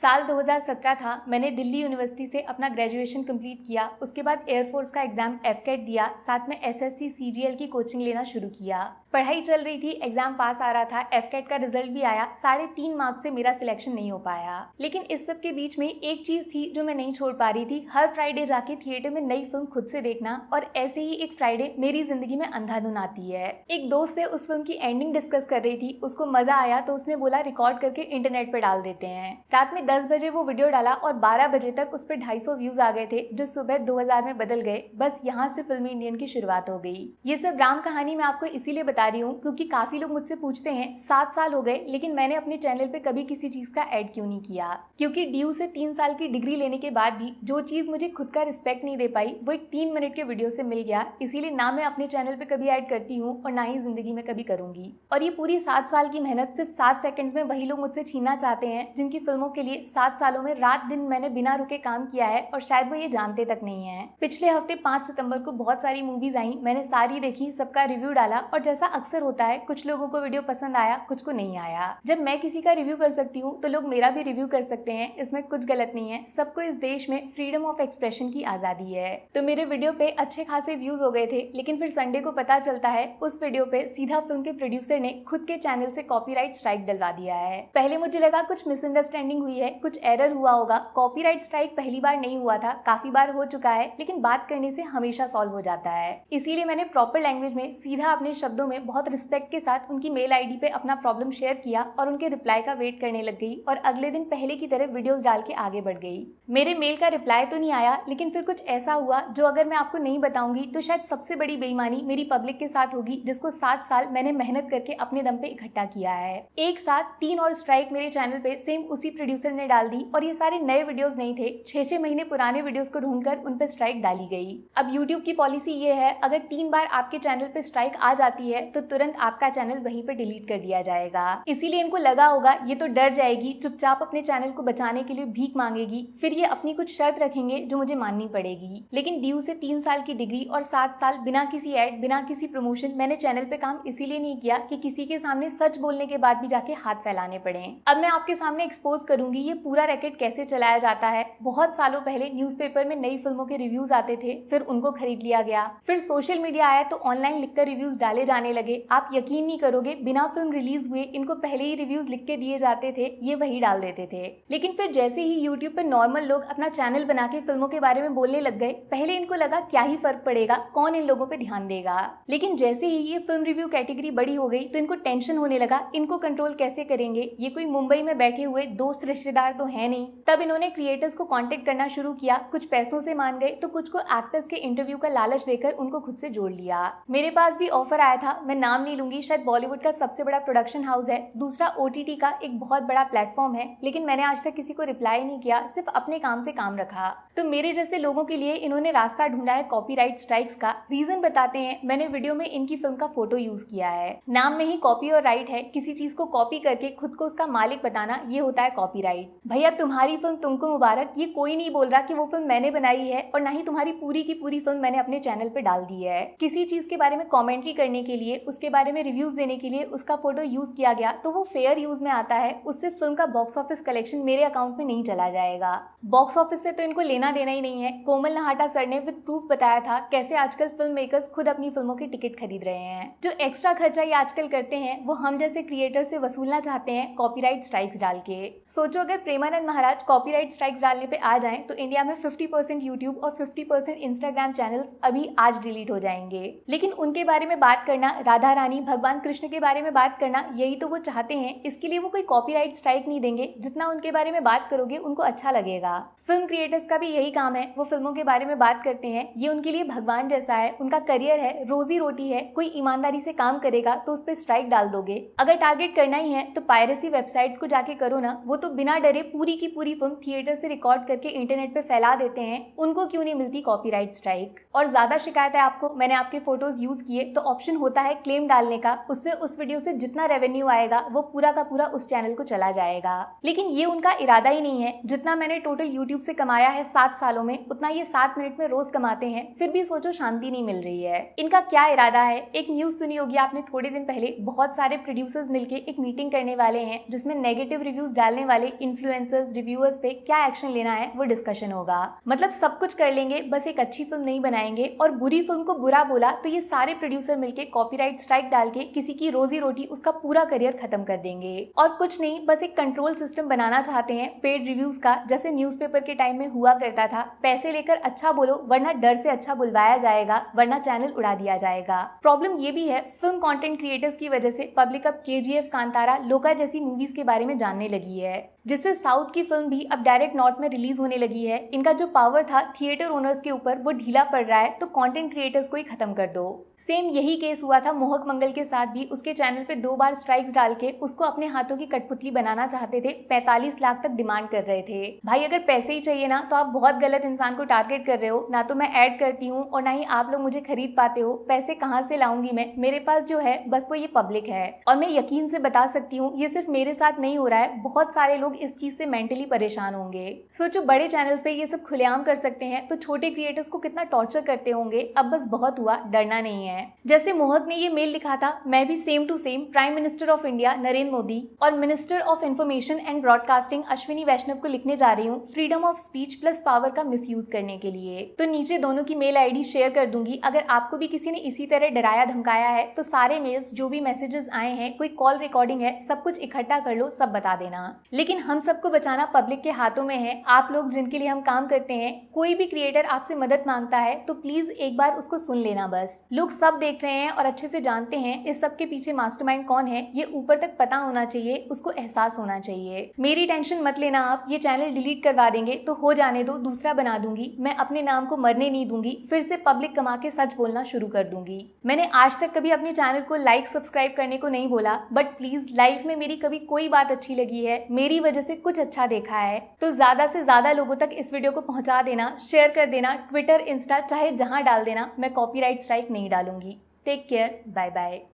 साल 2017 था। मैंने दिल्ली यूनिवर्सिटी से अपना ग्रेजुएशन कंप्लीट किया। उसके बाद एयरफोर्स का एग्जाम एफकेट दिया, साथ में एसएससी सीजीएल की कोचिंग लेना शुरू किया। पढ़ाई चल रही थी, एग्जाम पास आ रहा था, एफकेट का रिजल्ट भी आया। 3.5 मार्क्स से मेरा सिलेक्शन नहीं हो पाया। लेकिन इस सब के बीच में एक चीज थी जो मैं नहीं छोड़ पा रही थी, हर फ्राइडे जाके थिएटर में नई फिल्म खुद से देखना। और ऐसे ही एक फ्राइडे मेरी जिंदगी में अंधाधुन आती है। एक दोस्त से उस फिल्म की एंडिंग डिस्कस कर रही थी, उसको मजा आया तो उसने बोला रिकॉर्ड करके इंटरनेट पे डाल देते हैं। रात में 10 बजे वो वीडियो डाला और 12 बजे तक उस पर 250 व्यूज आ गए थे, जो सुबह 2000 में बदल गए। बस यहाँ से फिल्मी इंडियन की शुरुआत हो गई। ये सब राम कहानी मैं आपको इसीलिए बता रही हूँ क्योंकि काफी लोग मुझसे पूछते हैं 7 साल हो गए लेकिन मैंने अपने चैनल पे कभी किसी चीज का ऐड क्यों नहीं किया। क्योंकि ड्यू से 3 साल की डिग्री लेने के बाद भी जो चीज मुझे खुद का रिस्पेक्ट नहीं दे पाई वो एक 3 मिनट के वीडियो से मिल गया। इसीलिए ना मैं अपने चैनल पे कभी ऐड करती हूँ और ना ही जिंदगी में कभी करूंगी। और ये पूरी 7 साल की मेहनत सिर्फ 7 सेकंड्स में वही लोग मुझसे छीनना चाहते हैं जिनकी फिल्मों के लिए 7 सालों में रात दिन मैंने बिना रुके काम किया है और शायद वो ये जानते तक नहीं है। पिछले हफ्ते 5 सितंबर को बहुत सारी मूवीज आई, मैंने सारी देखी, सबका रिव्यू डाला और जैसा अक्सर होता है कुछ लोगों को वीडियो पसंद आया, कुछ को नहीं आया। जब मैं किसी का रिव्यू कर सकती हूँ तो लोग मेरा भी रिव्यू कर सकते हैं, इसमें कुछ गलत नहीं है। सबको इस देश में फ्रीडम ऑफ एक्सप्रेशन की आजादी है। तो मेरे वीडियो पे अच्छे खासे व्यूज हो गए थे, लेकिन फिर संडे को पता चलता है उस वीडियो पे सीधा फिल्म के प्रोड्यूसर ने खुद के चैनल से कॉपीराइट स्ट्राइक डलवा दिया है। पहले मुझे लगा कुछ मिसअंडरस्टैंडिंग हुई है, कुछ एरर हुआ होगा। कॉपीराइट स्ट्राइक पहली बार नहीं हुआ था, काफी बार हो चुका है, लेकिन बात करने से हमेशा सॉल्व हो जाता है। इसीलिए मैंने प्रॉपर लैंग्वेज में सीधा अपने शब्दों में बहुत रिस्पेक्ट के साथ उनकी मेल आईडी पे अपना प्रॉब्लम शेयर किया और उनके रिप्लाई का वेट करने लग गई और अगले दिन पहले की तरह वीडियोस डाल के आगे बढ़ गई। मेरे मेल का रिप्लाई तो नहीं आया, लेकिन फिर कुछ ऐसा हुआ जो अगर मैं आपको नहीं बताऊंगी तो शायद सबसे बड़ी बेईमानी मेरी पब्लिक के साथ होगी, जिसको 7 साल मैंने मेहनत करके अपने दम पे इकट्ठा किया है। एक साथ 3 और स्ट्राइक मेरे चैनल पे सेम उसी प्रोड्यूसर ने डाल दी और ये सारे नए वीडियोस नहीं थे, 6-6 महीने पुराने वीडियोस को ढूंढकर उन पे स्ट्राइक डाली गई। अब यूट्यूब की पॉलिसी ये है, अगर 3 बार आपके चैनल पे स्ट्राइक आ जाती है तो तुरंत आपका चैनल वहीं पे डिलीट कर दिया जाएगा। इसीलिए इनको लगा होगा ये तो डर जाएगी, चुपचाप अपने चैनल को बचाने के लिए भीख मांगेगी, फिर ये अपनी कुछ शर्त रखेंगे जो मुझे माननी पड़ेगी। लेकिन ड्यू से 3 साल की डिग्री और 7 साल बिना किसी ऐड, बिना किसी प्रमोशन मैंने चैनल पे काम इसीलिए नहीं किया कि किसी के सामने सच बोलने के बाद भी जाके हाथ फैलाने पड़े। अब मैं आपके सामने एक्सपोज करूंगी ये पूरा रैकेट कैसे चलाया जाता है। बहुत सालों पहले न्यूज़पेपर में नई फिल्मों के रिव्यूज आते थे, फिर उनको खरीद लिया गया। फिर सोशल मीडिया आया तो ऑनलाइन लिखकर रिव्यूज डाले जाने लगे। आप यकीन नहीं करोगे, बिना फिल्म रिलीज हुए इनको पहले ही रिव्यूज लिख के दिए जाते थे, ये वही डाल देते थे। लेकिन फिर जैसे ही यूट्यूब पर नॉर्मल लोग अपना चैनल बना के फिल्मों के बारे में बोलने लग गए, पहले इनको लगा क्या ही फर्क पड़ेगा, कौन इन लोगों पे ध्यान देगा। लेकिन जैसे ही ये फिल्म रिव्यू कैटेगरी बड़ी हो गई तो इनको टेंशन होने लगा, इनको कंट्रोल कैसे करेंगे, ये कोई मुंबई में बैठे हुए दोस्त रिश्तेदार तो है नहीं। तब इन्होंने क्रिएटर्स को कांटेक्ट करना शुरू किया, कुछ पैसों से मान गए तो कुछ को एक्टर्स के इंटरव्यू का लालच देकर उनको खुद से जोड़ लिया। मेरे पास भी ऑफर आया था, मैं नाम नहीं लूंगी, शायद बॉलीवुड का सबसे बड़ा प्रोडक्शन हाउस है, दूसरा ओटीटी का एक बहुत बड़ा प्लेटफॉर्म है, लेकिन मैंने आज तक किसी को रिप्लाई नहीं किया, सिर्फ अपने काम से काम रखा। तो मेरे जैसे लोगों के लिए इन्होंने रास्ता ढूंढा है कॉपीराइट स्ट्राइक्स का। रीजन बताते हैं, मैंने वीडियो में इनकी फिल्म का फोटो यूज किया है। नाम में ही कॉपी और राइट है, किसी चीज को कॉपी करके खुद को उसका मालिक बताना, ये होता है कॉपीराइट। भैया तुम्हारी फिल्म तुमको मुबारक, ये कोई नहीं बोल रहा कि वो फिल्म मैंने बनाई है और ना ही तुम्हारी पूरी की पूरी फिल्म मैंने अपने चैनल पे डाल दी है। किसी चीज के बारे में कमेंट्री करने के लिए, उसके बारे में रिव्यूज देने के लिए उसका फोटो यूज किया गया तो वो फेयर यूज में आता है, उससे फिल्म का बॉक्स ऑफिस कलेक्शन मेरे अकाउंट में नहीं चला जाएगा। बॉक्स ऑफिस से तो इनको लेना देना ही नहीं है। कोमल नहाटा सर ने विद प्रूफ बताया था कैसे आजकल फिल्म मेकर्स खुद अपनी फिल्मों की टिकट खरीद रहे हैं। जो एक्स्ट्रा खर्चा ये आजकल करते हैं वो हम जैसे क्रिएटर से वसूलना चाहते हैं कॉपीराइट स्ट्राइक्स डाल के। सोचो अगर प्रेमानंद महाराज कॉपीराइट स्ट्राइक्स डालने पे आ जाएं तो इंडिया में 50% यूट्यूब और 50% इंस्टाग्राम चैनल्स अभी आज डिलीट हो जाएंगे। लेकिन उनके बारे में बात करना, राधा रानी, भगवान कृष्ण के बारे में बात करना, यही तो वो चाहते हैं। इसके लिए वो कोई कॉपीराइट स्ट्राइक नहीं देंगे, जितना उनके बारे में बात करोगे उनको अच्छा लगेगा। फिल्म क्रिएटर्स का भी यही काम है, वो फिल्मों के बारे में बात करते हैं, ये उनके लिए भगवान जैसा है, उनका करियर है, रोजी रोटी है। कोई ईमानदारी से काम करेगा तो उस पर स्ट्राइक डाल दोगे। अगर टारगेट करना ही है तो पायरेसी वेबसाइट्स को जाके करो ना, वो तो बिना डरे पूरी की पूरी फिल्म थिएटर से रिकॉर्ड करके इंटरनेट पे फैला देते हैं, उनको क्यों नहीं मिलती कॉपीराइट स्ट्राइक। और ज्यादा शिकायत है आपको, मैंने आपके फोटोज यूज किए तो ऑप्शन होता है क्लेम डालने का, उससे उस वीडियो से जितना रेवेन्यू आएगा वो पूरा का पूरा उस चैनल को चला जाएगा। लेकिन ये उनका इरादा ही नहीं है। जितना मैंने टोटल यूट्यूब से कमाया है 7 सालों में, उतना ये 7 मिनट में रोज कमाते हैं, फिर भी सोचो शांति नहीं मिल रही है। इनका क्या इरादा है? एक न्यूज सुनी होगी आपने थोड़े दिन पहले, बहुत सारे प्रोड्यूसर्स मिलके एक मीटिंग करने वाले हैं जिसमें नेगेटिव रिव्यूज डालने वाले इन्फ्लुएंसर्स, रिव्यूअर्स पे क्या एक्शन लेना है वो डिस्कशन होगा। मतलब सब कुछ कर लेंगे, बस एक अच्छी फिल्म नहीं बनाएंगे, और बुरी फिल्म को बुरा बोला तो ये सारे प्रोड्यूसर मिलके कॉपीराइट स्ट्राइक डाल के किसी की रोजी रोटी, उसका पूरा करियर खत्म कर देंगे। और कुछ नहीं, बस एक कंट्रोल सिस्टम बनाना चाहते हैं पेड रिव्यूज का, जैसे न्यूज़पेपर के टाइम में हुआ करता था। पैसे लेकर अच्छा बोलो, वरना डर से अच्छा बुलवाया जाएगा, वरना चैनल उड़ा दिया जाएगा। प्रॉब्लम ये भी है, फिल्म कंटेंट क्रिएटर्स की वजह से पब्लिक अब KGF, कांतारा, लोका जैसी मूवीज के बारे में जानने लगी है, जिससे साउथ की फिल्म भी अब डायरेक्ट नॉर्थ में रिलीज होने लगी है। इनका जो पावर था थिएटर ओनर्स के ऊपर वो ढीला पड़ रहा है, तो कंटेंट क्रिएटर्स को ही खत्म कर दो। सेम यही केस हुआ था मोहक मंगल के साथ भी। उसके चैनल पे 2 बार स्ट्राइक्स डाल के उसको अपने हाथों की कठपुतली बनाना चाहते थे, 45 लाख तक डिमांड कर रहे थे। भाई अगर पैसे ही चाहिए ना तो आप बहुत गलत इंसान को टारगेट कर रहे हो। ना तो मैं ऐड करती हूँ और ना ही आप लोग मुझे खरीद पाते हो। पैसे कहाँ से लाऊंगी मैं? मेरे पास जो है बस वो ये पब्लिक है। और मैं यकीन से बता सकती हूँ ये सिर्फ मेरे साथ नहीं हो रहा है, बहुत सारे लोग इस चीज से मेंटली परेशान होंगे। सोचो बड़े चैनल्स पे ये सब खुलेआम कर सकते हैं तो छोटे क्रिएटर्स को कितना टॉर्चर करते होंगे। अब बस बहुत हुआ, डरना नहीं है। जैसे मोहक ने ये मेल लिखा था, मैं भी same to same prime minister of India Narendra Modi और minister of information and broadcasting Ashwini Vaishnaw को लिखने जा रही हूँ freedom of speech plus power का मिसयूज करने के लिए। तो नीचे दोनों की मेल आईडी शेयर कर दूंगी। अगर आपको भी किसी ने इसी तरह डराया धमकाया है तो सारे मेल्स, जो भी मैसेजेस आए हैं, कोई कॉल रिकॉर्डिंग है, सब कुछ इकट्ठा कर लो, सब बता देना। लेकिन हम सबको बचाना पब्लिक के हाथों में है। आप लोग जिनके लिए हम काम करते हैं, कोई भी क्रिएटर आपसे मदद मांगता है तो प्लीज एक बार उसको सुन लेना। बस लोग सब देख रहे हैं और अच्छे से जानते हैं इस सब के पीछे मास्टरमाइंड कौन है, ये ऊपर तक पता होना चाहिए, उसको एहसास होना चाहिए। मेरी टेंशन मत लेना आप, ये चैनल डिलीट करवा देंगे तो हो जाने दो, दूसरा बना दूंगी। मैं अपने नाम को मरने नहीं दूंगी, फिर से पब्लिक कमा के सच बोलना शुरू कर दूंगी। मैंने आज तक कभी अपने चैनल को लाइक सब्सक्राइब करने को नहीं बोला, बट प्लीज लाइफ में मेरी कभी कोई बात अच्छी लगी है, मेरी वजह से कुछ अच्छा देखा है तो ज्यादा से ज्यादा लोगों तक इस वीडियो को पहुंचा देना, शेयर कर देना, ट्विटर, इंस्टा चाहे जहां डाल देना। मैं कॉपीराइट स्ट्राइक नहीं डालूंगी। Take care, bye bye.